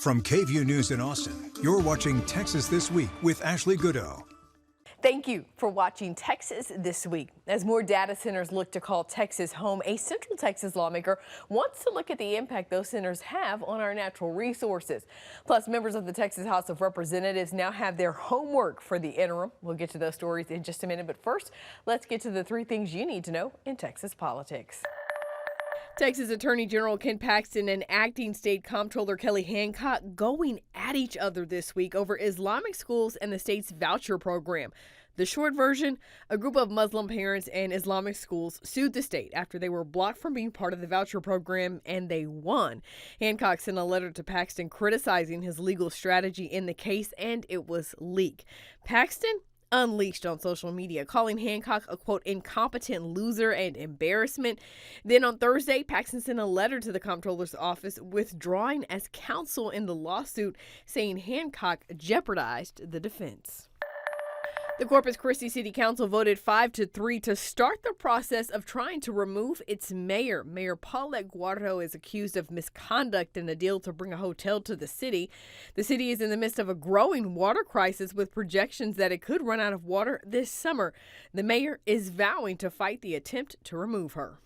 From KVUE News in Austin, you're watching Texas This Week with Ashley Goodo. Thank you for watching Texas This Week. As more data centers look to call Texas home, a Central Texas lawmaker wants to look at the impact those centers have on our natural resources. Plus, members of the Texas House of Representatives now have their homework for the interim. We'll get to those stories in just a minute, but first, let's get to the 3 things you need to know in Texas politics. Texas Attorney General Ken Paxton and Acting State Comptroller Kelly Hancock going at each other this week over Islamic schools and the state's voucher program. The short version, a group of Muslim parents and Islamic schools sued the state after they were blocked from being part of the voucher program, and they won. Hancock sent a letter to Paxton criticizing his legal strategy in the case, and it was leaked. Paxton unleashed on social media, calling Hancock a, quote, incompetent loser and embarrassment. Then on Thursday, Paxton sent a letter to the comptroller's office withdrawing as counsel in the lawsuit, saying Hancock jeopardized the defense. The Corpus Christi City Council voted 5-3 to start the process of trying to remove its mayor. Mayor Paulette Guardo is accused of misconduct in a deal to bring a hotel to the city. The city is in the midst of a growing water crisis with projections that it could run out of water this summer. The mayor is vowing to fight the attempt to remove her.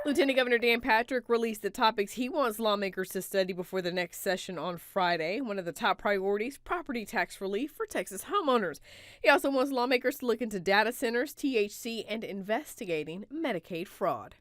Lieutenant Governor Dan Patrick released the topics he wants lawmakers to study before the next session on Friday. One of the top priorities, property tax relief for Texas homeowners. He also wants lawmakers to look into data centers, THC, and investigating Medicaid fraud.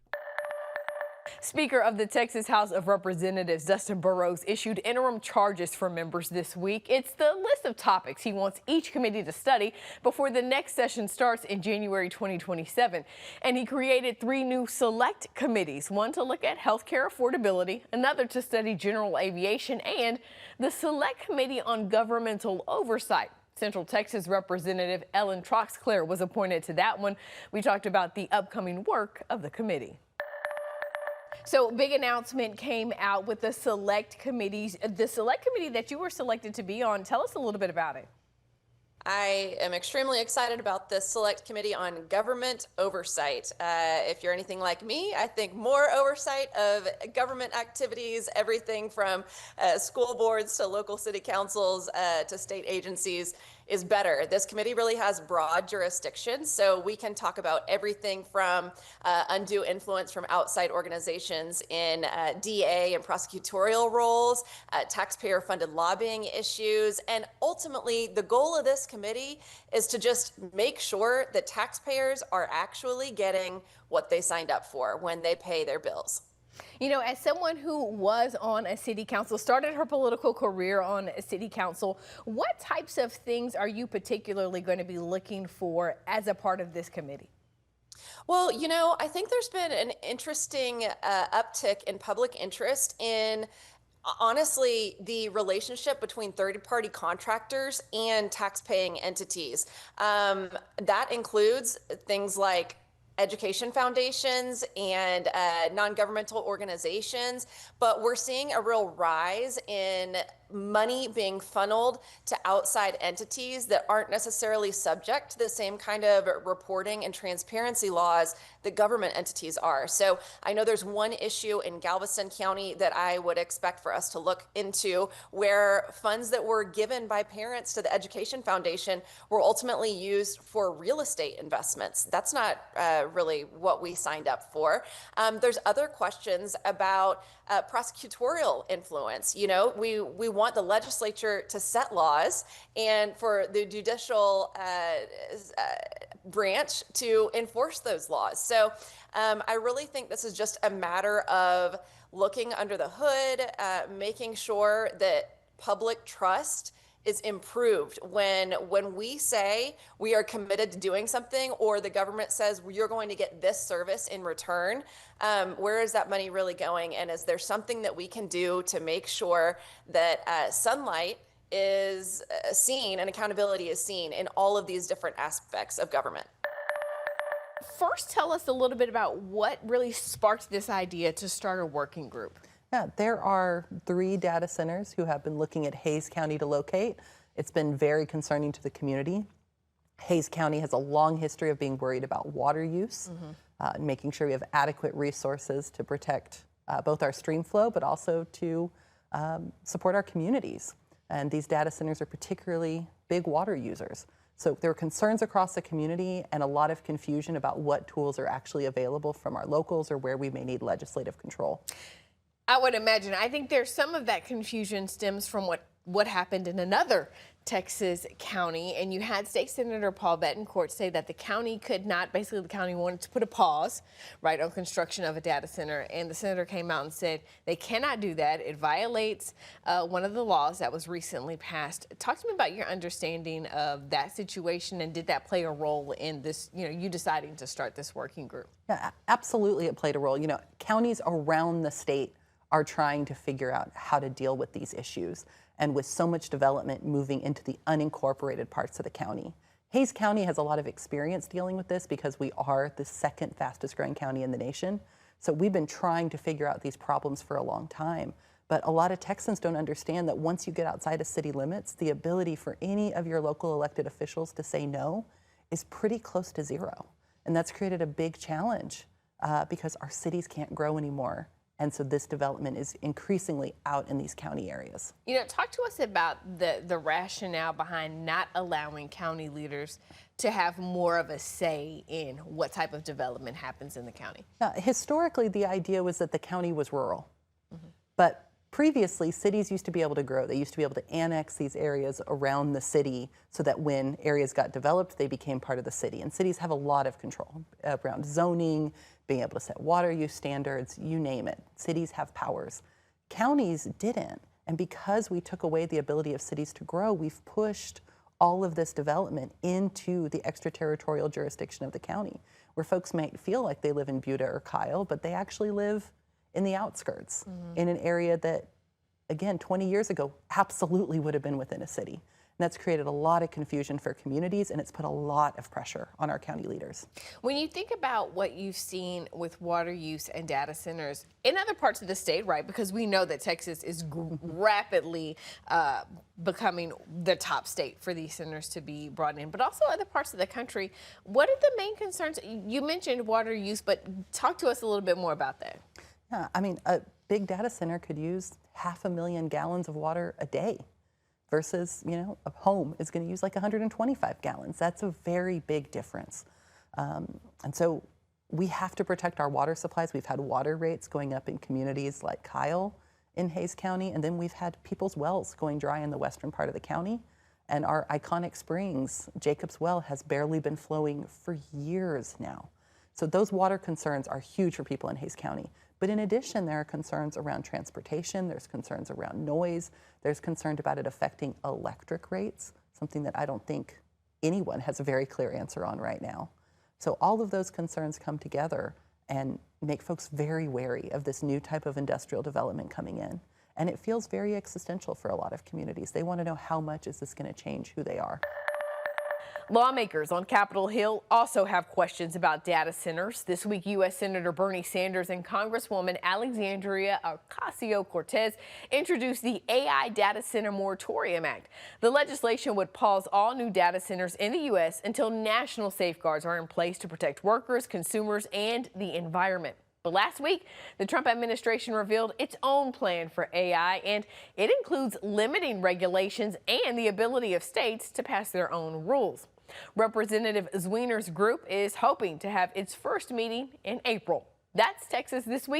Speaker of the Texas House of Representatives, Dustin Burrough, issued interim charges for members this week. It's the list of topics he wants each committee to study before the next session starts in January 2027. And he created 3 new select committees, one to look at health care affordability, another to study general aviation, and the Select Committee on Governmental Oversight. Central Texas Representative Troxclair was appointed to that one. We talked about the upcoming work of the committee. So, big announcement came out with the select committees. The select committee that you were selected to be on. Tell us a little bit about it. I am extremely excited about this select committee on government oversight. If you're anything like me, I think more oversight of government activities, everything from school boards to local city councils to state agencies, is better. This committee really has broad jurisdiction, so we can talk about everything from undue influence from outside organizations in DA and prosecutorial roles, taxpayer-funded lobbying issues, and ultimately the goal of this committee is to just make sure that taxpayers are actually getting what they signed up for when they pay their bills. You know, as someone who was on a city council, started her political career on a city council, what types of things are you particularly going to be looking for as a part of this committee? Well, you know, I think there's been an interesting uptick in public interest in honestly, the relationship between third-party contractors and tax-paying entities. That includes things like education foundations and non-governmental organizations, but we're seeing a real rise in money being funneled to outside entities that aren't necessarily subject to the same kind of reporting and transparency laws that government entities are. So I know there's one issue in Galveston County that I would expect for us to look into, where funds that were given by parents to the Education Foundation were ultimately used for real estate investments. That's not really what we signed up for. There's other questions about prosecutorial influence. You know, we want the legislature to set laws and for the judicial branch to enforce those laws. So I really think this is just a matter of looking under the hood, making sure that public trust is improved when we say we are committed to doing something, or the government says you're going to get this service in return. Where is that money really going? And is there something that we can do to make sure that sunlight is seen and accountability is seen in all of these different aspects of government? First, tell us a little bit about what really sparked this idea to start a working group. Yeah, there are 3 data centers who have been looking at Hays County to locate. It's been very concerning to the community. Hays County has a long history of being worried about water use, and making sure we have adequate resources to protect both our stream flow, but also to support our communities. And these data centers are particularly big water users. So there are concerns across the community and a lot of confusion about what tools are actually available from our locals or where we may need legislative control. I would imagine. I think there's some of that confusion stems from what happened in another Texas county, and you had State Senator Paul Bettencourt say that the county could not, basically the county wanted to put a pause, right, on construction of a data center, and the senator came out and said they cannot do that. It violates one of the laws that was recently passed. Talk to me about your understanding of that situation, and did that play a role in this, you deciding to start this working group? Yeah, absolutely it played a role. Counties around the state are trying to figure out how to deal with these issues. And with so much development moving into the unincorporated parts of the county. Hays County has a lot of experience dealing with this because we are the second fastest growing county in the nation. So we've been trying to figure out these problems for a long time. But a lot of Texans don't understand that once you get outside of city limits, the ability for any of your local elected officials to say no is pretty close to zero. And that's created a big challenge because our cities can't grow anymore. And so this development is increasingly out in these county areas. Talk to us about the rationale behind not allowing county leaders to have more of a say in what type of development happens in the county. Historically, the idea was that the county was rural. But previously, cities used to be able to grow. They used to be able to annex these areas around the city so that when areas got developed, they became part of the city. And cities have a lot of control around zoning, being able to set water use standards, you name it. Cities have powers. Counties didn't. And because we took away the ability of cities to grow, we've pushed all of this development into the extraterritorial jurisdiction of the county, where folks might feel like they live in Buda or Kyle, but they actually live in the outskirts, in an area that, again, 20 years ago, absolutely would have been within a city. And that's created a lot of confusion for communities, and it's put a lot of pressure on our county leaders. When you think about what you've seen with water use and data centers in other parts of the state, right, because we know that Texas is rapidly becoming the top state for these centers to be brought in, but also other parts of the country, what are the main concerns? You mentioned water use, but talk to us a little bit more about that. Yeah, I mean, a big data center could use 500,000 gallons of water a day. Versus, a home is going to use like 125 gallons. That's a very big difference. And so we have to protect our water supplies. We've had water rates going up in communities like Kyle in Hays County, and then we've had people's wells going dry in the western part of the county. And our iconic springs, Jacob's Well, has barely been flowing for years now. So those water concerns are huge for people in Hays County. But in addition, there are concerns around transportation, there's concerns around noise, there's concerns about it affecting electric rates, something that I don't think anyone has a very clear answer on right now. So all of those concerns come together and make folks very wary of this new type of industrial development coming in. And it feels very existential for a lot of communities. They want to know how much is this going to change who they are. Lawmakers on Capitol Hill also have questions about data centers. This week, U.S. Senator Bernie Sanders and Congresswoman Alexandria Ocasio-Cortez introduced the AI Data Center Moratorium Act. The legislation would pause all new data centers in the U.S. until national safeguards are in place to protect workers, consumers, and the environment. But last week, the Trump administration revealed its own plan for AI, and it includes limiting regulations and the ability of states to pass their own rules. Representative Zweiner's group is hoping to have its first meeting in April. That's Texas This Week.